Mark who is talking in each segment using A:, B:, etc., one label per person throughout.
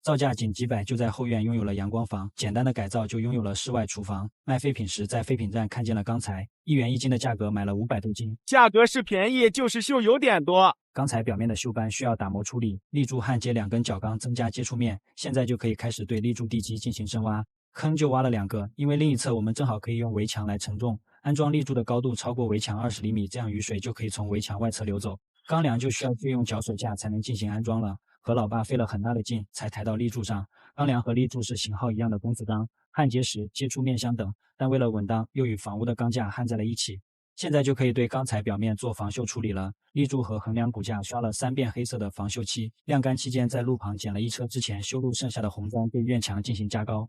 A: 造价仅几百，就在后院拥有了阳光房，简单的改造就拥有了室外厨房。卖废品时，在废品站看见了钢材，1元1斤的价格买了500多斤，
B: 价格是便宜，就是锈有点多。
A: 钢材表面的锈斑需要打磨处理，立柱焊接2根角钢增加接触面，现在就可以开始对立柱地基进行深挖，坑就挖了2个，因为另一侧我们正好可以用围墙来承重，安装立柱的高度超过围墙20厘米，这样雨水就可以从围墙外侧流走。钢梁就需要借用脚手架才能进行安装了，和老爸费了很大的劲才抬到立柱上。钢梁和立柱是型号一样的工字钢，焊接时接触面相等，但为了稳当，又与房屋的钢架焊在了一起。现在就可以对钢材表面做防锈处理了。立柱和横梁骨架刷了3遍黑色的防锈漆，晾干期间在路旁捡了一车之前修路剩下的红砖，对院墙进行加高。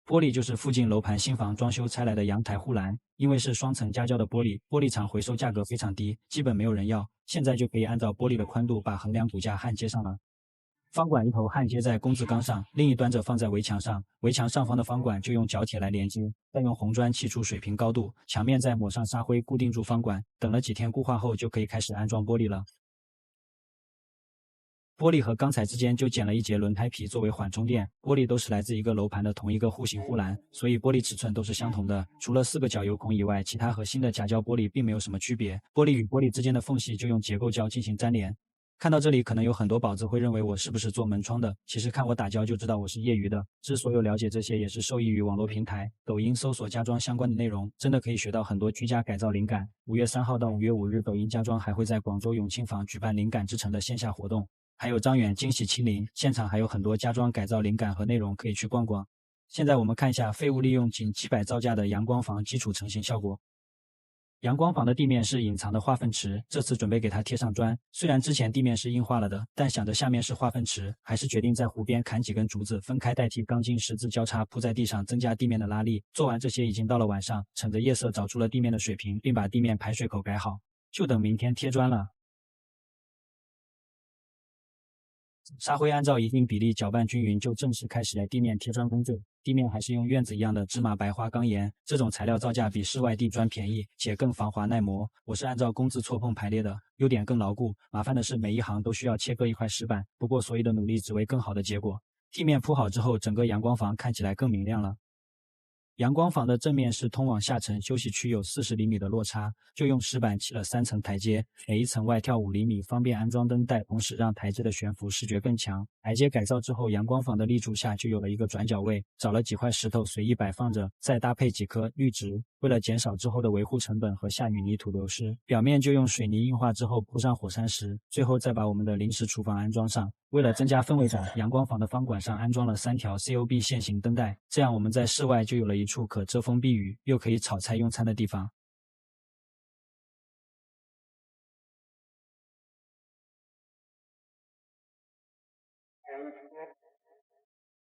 A: 玻璃就是附近楼盘新房装修拆来的阳台护栏，因为是双层夹胶的玻璃，玻璃厂回收价格非常低，基本没有人要。现在就可以按照玻璃的宽度把横梁骨架焊接上了。方管一头焊接在工字钢上，另一端则放在围墙上，围墙上方的方管就用角铁来连接，再用红砖砌出水平高度，墙面再抹上沙灰固定住方管，等了几天固化后就可以开始安装玻璃了。玻璃和钢材之间就剪了一截轮胎皮作为缓冲垫，玻璃都是来自一个楼盘的同一个户型护栏，所以玻璃尺寸都是相同的，除了4个角有孔以外，其他和新的夹胶玻璃并没有什么区别。玻璃与玻璃之间的缝隙就用结构胶进行粘连。看到这里，可能有很多宝子会认为我是不是做门窗的，其实看我打胶就知道我是业余的。之所以了解这些，也是受益于网络平台抖音搜索家装相关的内容，真的可以学到很多居家改造灵感。5月3号到5月5日，抖音家装还会在广州永庆坊举办灵感之城的线下活动，还有张远惊喜亲临，现场还有很多家装改造灵感和内容可以去逛逛。现在我们看一下废物利用仅几百造价的阳光房基础成型效果。阳光房的地面是隐藏的化粪池，这次准备给它贴上砖。虽然之前地面是硬化了的，但想着下面是化粪池，还是决定在湖边砍几根竹子分开代替钢筋十字交叉铺在地上，增加地面的拉力。做完这些已经到了晚上，趁着夜色找出了地面的水平，并把地面排水口改好，就等明天贴砖了。沙灰按照一定比例搅拌均匀，就正式开始了地面贴砖工作。地面还是用院子一样的芝麻白花钢岩，这种材料造价比室外地砖便宜，且更防滑耐磨。我是按照工字错碰排列的，优点更牢固。麻烦的是每一行都需要切割一块石板，不过所有的努力只为更好的结果。地面铺好之后，整个阳光房看起来更明亮了。阳光房的正面是通往下层休息区，有40厘米的落差，就用石板砌了3层台阶，每一层外跳5厘米，方便安装灯带，同时让台阶的悬浮视觉更强。台阶改造之后，阳光房的立柱下就有了一个转角位，找了几块石头随意摆放着，再搭配几棵绿植，为了减少之后的维护成本和下雨泥土流失，表面就用水泥硬化之后铺上火山石，最后再把我们的临时厨房安装上。为了增加氛围感，阳光房的方管上安装了3条 COB 线型灯带，这样我们在室外就有了一处可遮风避雨，又可以炒菜用餐的地方。